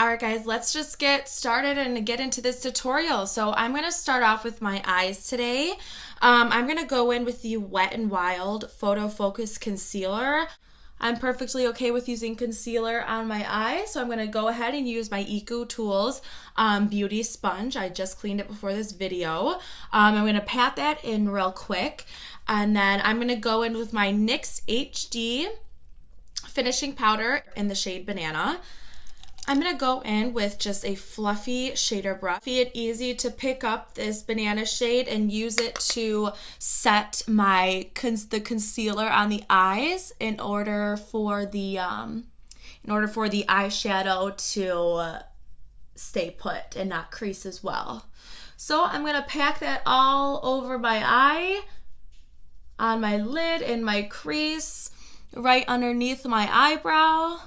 Alright guys, let's just get started and get into this tutorial. So I'm going to start off with my eyes today. I'm going to go in with the Wet n Wild Photo Focus Concealer. I'm perfectly okay with using concealer on my eyes, so I'm going to go ahead and use my Eco Tools Beauty Sponge. I just cleaned it before this video. I'm going to pat that in real quick, and then I'm going to go in with my NYX HD Finishing Powder in the shade Banana. I'm going to go in with just a fluffy shader brush. It's easy to pick up this banana shade and use it to set the concealer on the eyes in order for the eyeshadow to stay put and not crease as well. So I'm going to pack that all over my eye, on my lid, in my crease, right underneath my eyebrow,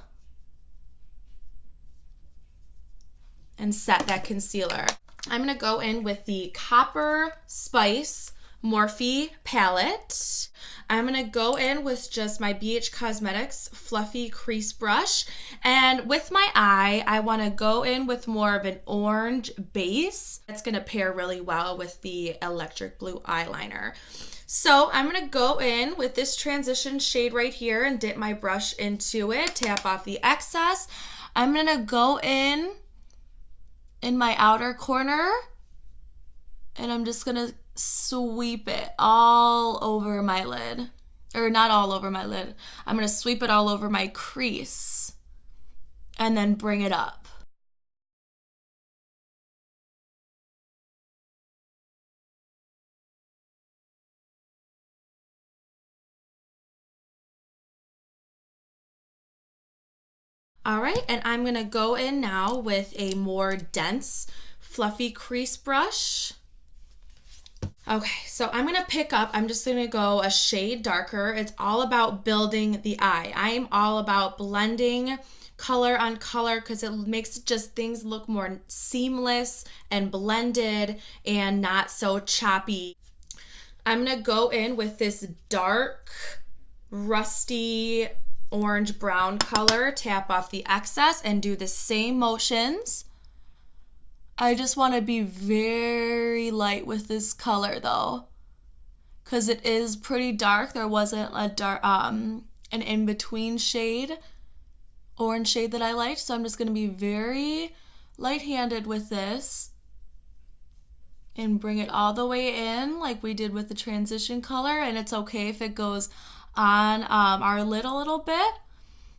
and set that concealer. I'm going to go in with the Copper Spice Morphe palette. I'm going to go in with just my BH Cosmetics fluffy crease brush, and with my eye I want to go in with more of an orange base. That's going to pair really well with the electric blue eyeliner. So I'm going to go in with this transition shade right here and dip my brush into it, tap off the excess. I'm going to go in my outer corner, and I'm just gonna sweep it all over my lid, or not all over my lid. I'm gonna sweep it all over my crease and then bring it up. All right, and I'm gonna go in now with a more dense, fluffy crease brush. Okay, so I'm gonna pick up, I'm just gonna go a shade darker. It's all about building the eye. I am all about blending color on color because it makes just things look more seamless and blended and not so choppy. I'm gonna go in with this dark, rusty, orange brown color, tap off the excess and do the same motions. I just want to be very light with this color though, because it is pretty dark. There wasn't a dark an in-between shade, orange shade that I liked, so I'm just going to be very light-handed with this and bring it all the way in like we did with the transition color. And it's okay if it goes on our lid a little bit,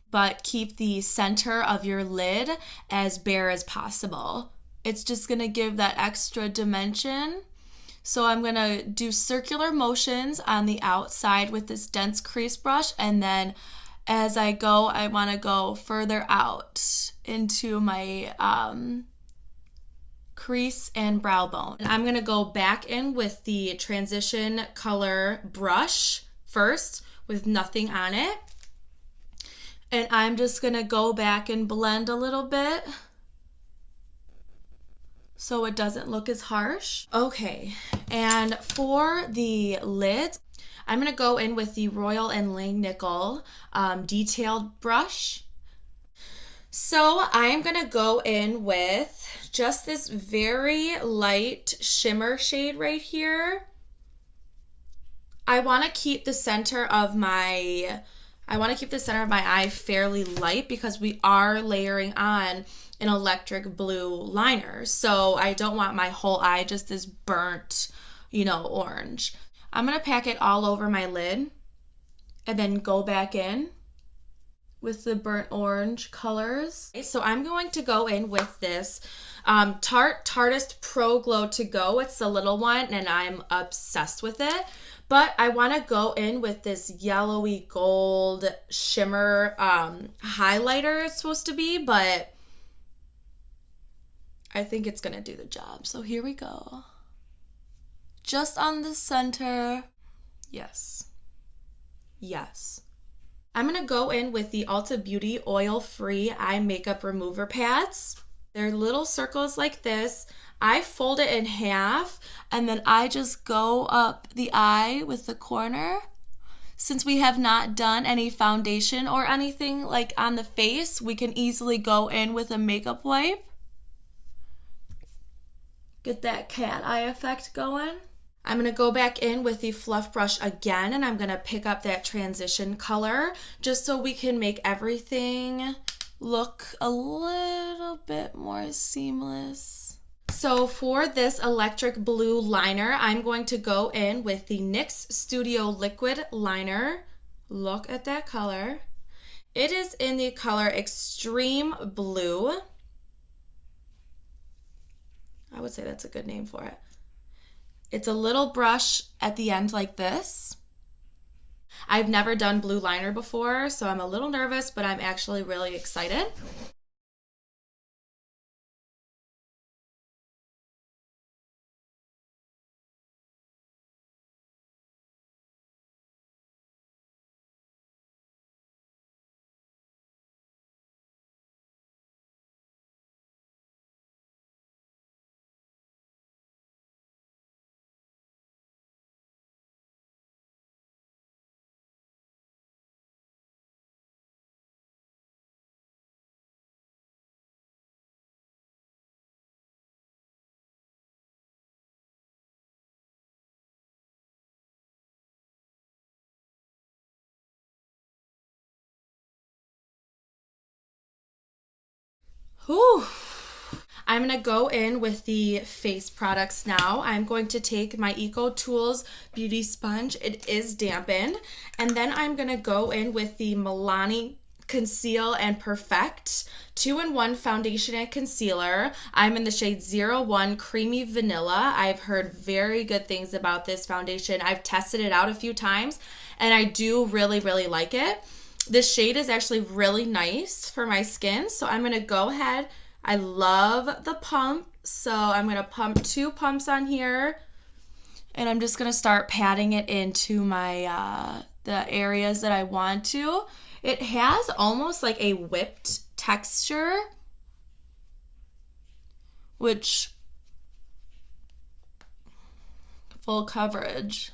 but keep the center of your lid as bare as possible. It's just gonna give that extra dimension. So I'm gonna do circular motions on the outside with this dense crease brush, and then as I go, I wanna go further out into my crease and brow bone. And I'm gonna go back in with the transition color brush first, with nothing on it, and I'm just gonna go back and blend a little bit so it doesn't look as harsh. Okay, and for the lids, I'm gonna go in with the Royal and Langnickel detailed brush. So I'm gonna go in with just this very light shimmer shade right here. I want to keep the center of my eye fairly light because we are layering on an electric blue liner. So I don't want my whole eye just this burnt, orange. I'm going to pack it all over my lid and then go back in with the burnt orange colors. So I'm going to go in with this Tartiest Pro Glow To Go. It's the little one and I'm obsessed with it. But I want to go in with this yellowy gold shimmer highlighter it's supposed to be, but I think it's going to do the job. So here we go. Just on the center. Yes. Yes. I'm going to go in with the Ulta Beauty Oil-Free Eye Makeup Remover Pads. They're little circles like this. I fold it in half and then I just go up the eye with the corner Since we have not done any foundation or anything like on the face, we can easily go in with a makeup wipe. Get that cat eye effect going. I'm going to go back in with the fluff brush again, and I'm going to pick up that transition color just so we can make everything look a little bit more seamless. So for this electric blue liner, I'm going to go in with the NYX Studio Liquid Liner. Look at that color. It is in the color Extreme Blue. I would say that's a good name for it. It's a little brush at the end like this. I've never done blue liner before, so I'm a little nervous, but I'm actually really excited. Whew. I'm going to go in with the face products now. I'm going to take my Eco Tools Beauty Sponge. It is dampened. And then I'm going to go in with the Milani Conceal and Perfect 2-in-1 foundation and concealer. I'm in the shade 01 Creamy Vanilla. I've heard very good things about this foundation. I've tested it out a few times, and I do really, really like it. This shade is actually really nice for my skin, so I'm going to go ahead. I love the pump, so I'm going to pump 2 pumps on here, and I'm just going to start patting it into my the areas that I want to. It has almost like a whipped texture, which full coverage.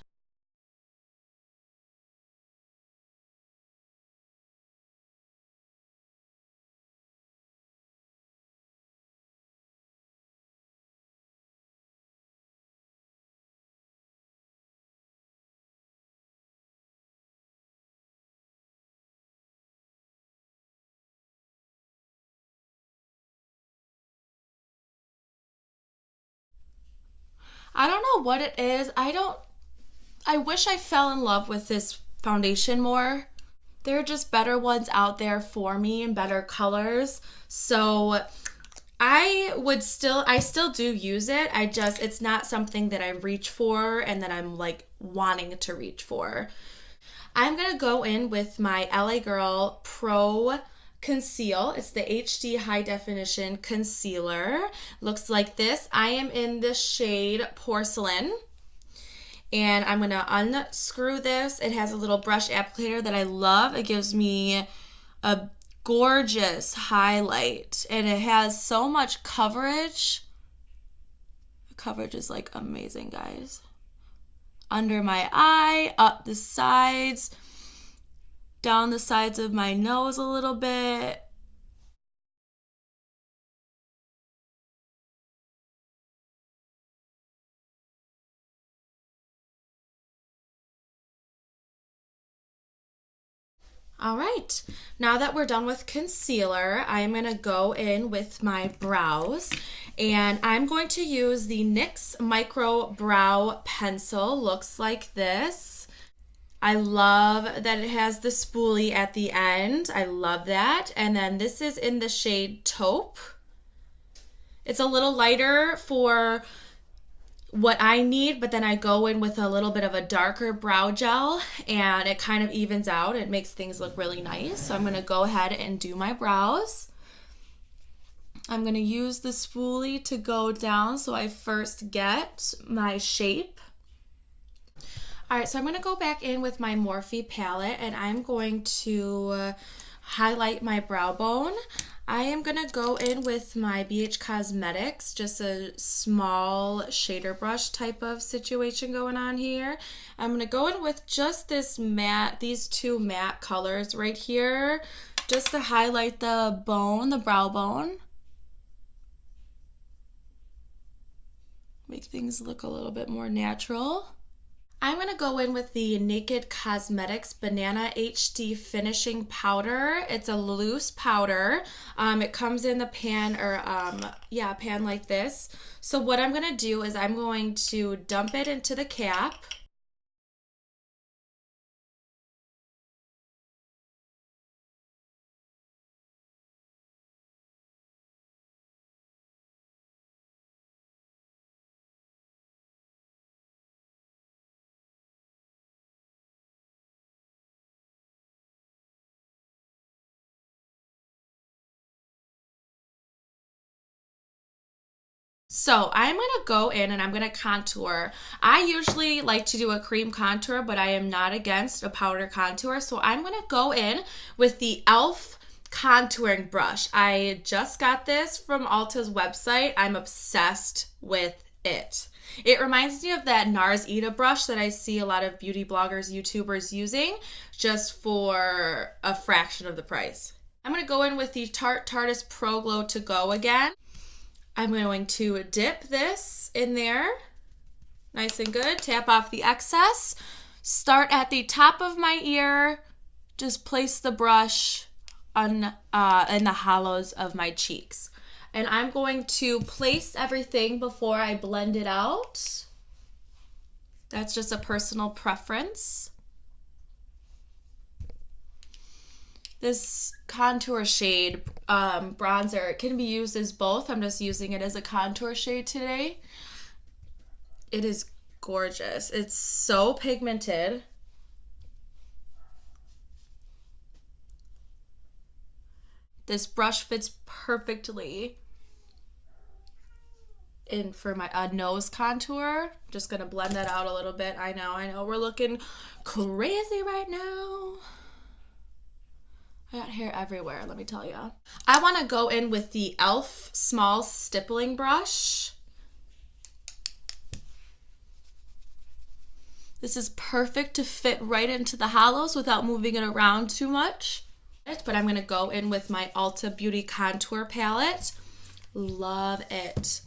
I don't know what it is. I wish I fell in love with this foundation more. There are just better ones out there for me and better colors. So I still do use it. It's not something that I reach for and that I'm like wanting to reach for. I'm going to go in with my LA Girl Pro Conceal. It's the HD High Definition Concealer. Looks like this. I am in the shade Porcelain. And I'm going to unscrew this. It has a little brush applicator that I love. It gives me a gorgeous highlight. And it has so much coverage. The coverage is like amazing, guys. Under my eye, up the sides, down the sides of my nose a little bit. All right, now that we're done with concealer, I'm going to go in with my brows, and I'm going to use the NYX Micro Brow Pencil. Looks like this. I love that it has the spoolie at the end. I love that. And then this is in the shade Taupe. It's a little lighter for what I need, but then I go in with a little bit of a darker brow gel and it kind of evens out. It makes things look really nice. So I'm going to go ahead and do my brows. I'm going to use the spoolie to go down so I first get my shape. All right, so I'm going to go back in with my Morphe palette and I'm going to highlight my brow bone, I am going to go in with my BH Cosmetics, just a small shader brush type of situation going on here. I'm going to go in with just this matte, these two matte colors right here, just to highlight the bone, the brow bone. Make things look a little bit more natural. I'm going to go in with the Naked Cosmetics Banana HD Finishing Powder. It's a loose powder. It comes in the pan pan like this. So what I'm going to do is I'm going to dump it into the cap. So I'm going to go in and I'm going to contour. I usually like to do a cream contour, but I am not against a powder contour. So I'm going to go in with the e.l.f. contouring brush. I just got this from Ulta's website. I'm obsessed with it. It reminds me of that NARS Ita brush that I see a lot of beauty bloggers, YouTubers using, just for a fraction of the price. I'm going to go in with the Tarte Tartiest Pro Glow To Go again. I'm going to dip this in there, nice and good, tap off the excess, start at the top of my ear, just place the brush on in the hollows of my cheeks. And I'm going to place everything before I blend it out. That's just a personal preference. This contour shade bronzer can be used as both. I'm just using it as a contour shade today. It is gorgeous. It's so pigmented. This brush fits perfectly in for my nose contour. Just gonna blend that out a little bit. I know, we're looking crazy right now. I got hair everywhere, let me tell you. I want to go in with the e.l.f. small stippling brush. This is perfect to fit right into the hollows without moving it around too much. But I'm going to go in with my Ulta Beauty Contour Palette. Love it.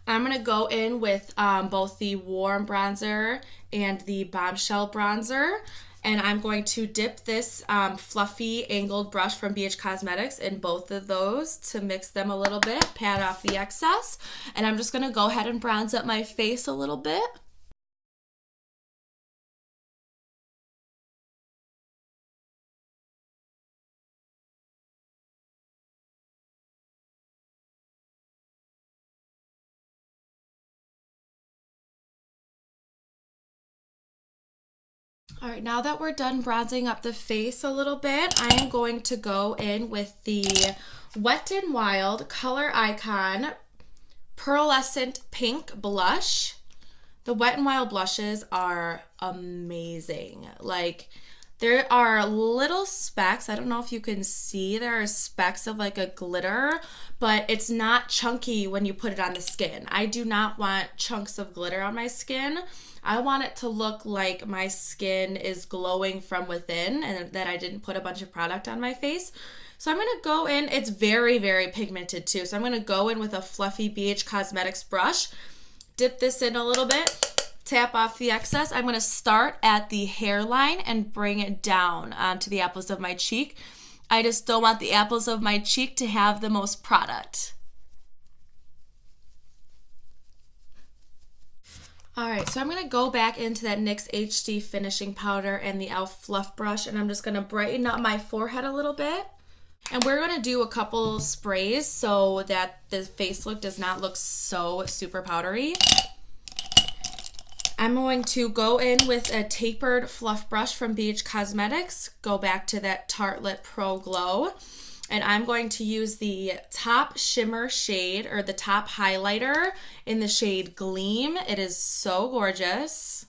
I'm going to go in with both the Warm Bronzer and the Bombshell Bronzer. And I'm going to dip this fluffy angled brush from BH Cosmetics in both of those to mix them a little bit, pat off the excess. And I'm just going to go ahead and bronze up my face a little bit. All right, now that we're done bronzing up the face a little bit, I am going to go in with the Wet n Wild Color Icon Pearlescent Pink Blush. The Wet n Wild blushes are amazing. Like, there are little specks. I don't know if you can see. There are specks of like a glitter, but it's not chunky when you put it on the skin. I do not want chunks of glitter on my skin. I want it to look like my skin is glowing from within and that I didn't put a bunch of product on my face. So I'm going to go in. It's very, very pigmented too. So I'm going to go in with a fluffy BH Cosmetics brush, dip this in a little bit, tap off the excess. I'm going to start at the hairline and bring it down onto the apples of my cheek. I just don't want the apples of my cheek to have the most product. Alright, so I'm going to go back into that NYX HD finishing powder and the e.l.f. fluff brush, and I'm just going to brighten up my forehead a little bit. And we're going to do a couple sprays so that the face look does not look so super powdery. I'm going to go in with a tapered fluff brush from BH Cosmetics, go back to that Tartelette Pro Glow, and I'm going to use the top shimmer shade, or the top highlighter, in the shade Gleam. It is so gorgeous.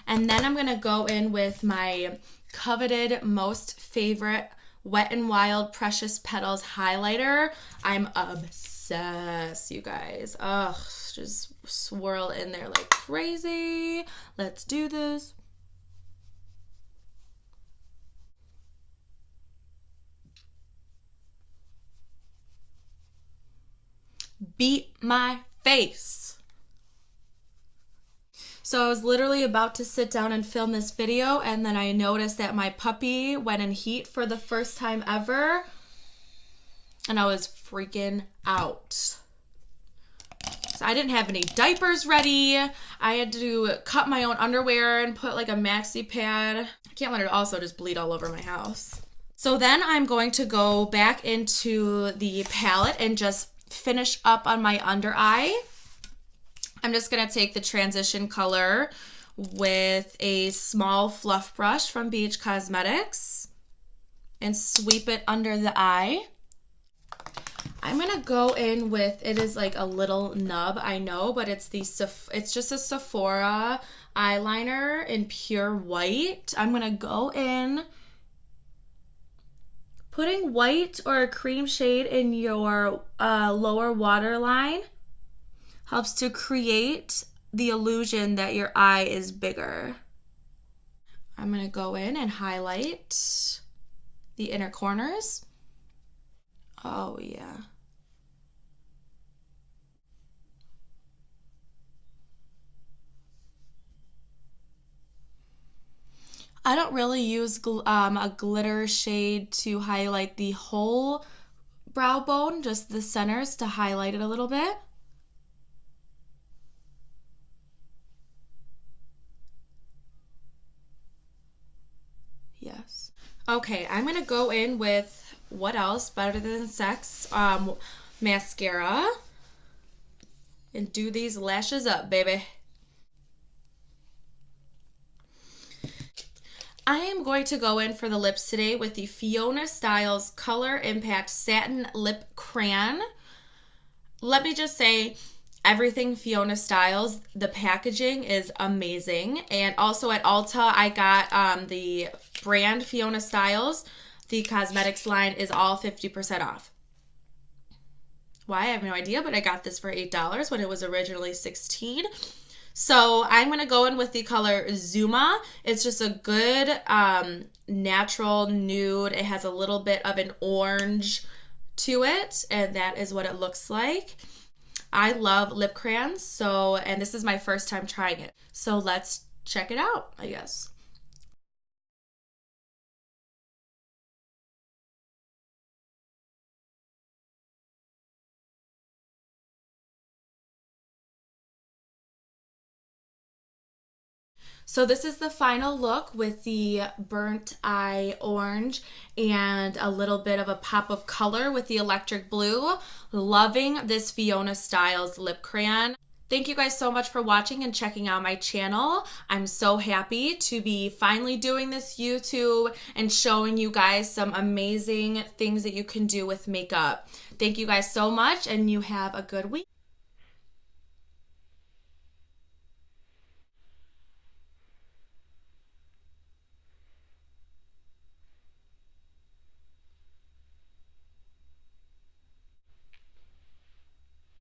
And then I'm going to go in with my coveted, most favorite Wet n Wild Precious Petals highlighter. I'm obsessed, you guys. Ugh, just swirl in there like crazy. Let's do this. Beat my face. So I was literally about to sit down and film this video, and then I noticed that my puppy went in heat for the first time ever, and I was freaking out. So I didn't have any diapers ready. I had to cut my own underwear and put like a maxi pad. I can't let it also just bleed all over my house. So then I'm going to go back into the palette and just finish up on my under eye. I'm just going to take the transition color with a small fluff brush from BH Cosmetics and sweep it under the eye. I'm going to go in with, it is like a little nub, I know, but it's just a Sephora eyeliner in pure white. I'm going to go in putting white or a cream shade in your lower waterline. Helps to create the illusion that your eye is bigger. I'm going to go in and highlight the inner corners. Oh, yeah. I don't really use a glitter shade to highlight the whole brow bone, just the centers to highlight it a little bit. Yes. Okay, I'm going to go in with, what else better than sex, mascara, and do these lashes up, baby. I am going to go in for the lips today with the Fiona Styles Color Impact Satin Lip Crayon. Let me just say, everything Fiona Styles, the packaging is amazing. And also at Ulta, I got the brand Fiona Styles. The cosmetics line is all 50% off. Why? I have no idea, but I got this for $8 when it was originally $16. So I'm going to go in with the color Zuma. It's just a good natural nude. It has a little bit of an orange to it, and that is what it looks like. I love lip crayons, and this is my first time trying it. So let's check it out, I guess. So this is the final look with the burnt eye orange and a little bit of a pop of color with the electric blue. Loving this Fiona Styles lip crayon. Thank you guys so much for watching and checking out my channel. I'm so happy to be finally doing this YouTube and showing you guys some amazing things that you can do with makeup. Thank you guys so much, and you have a good week.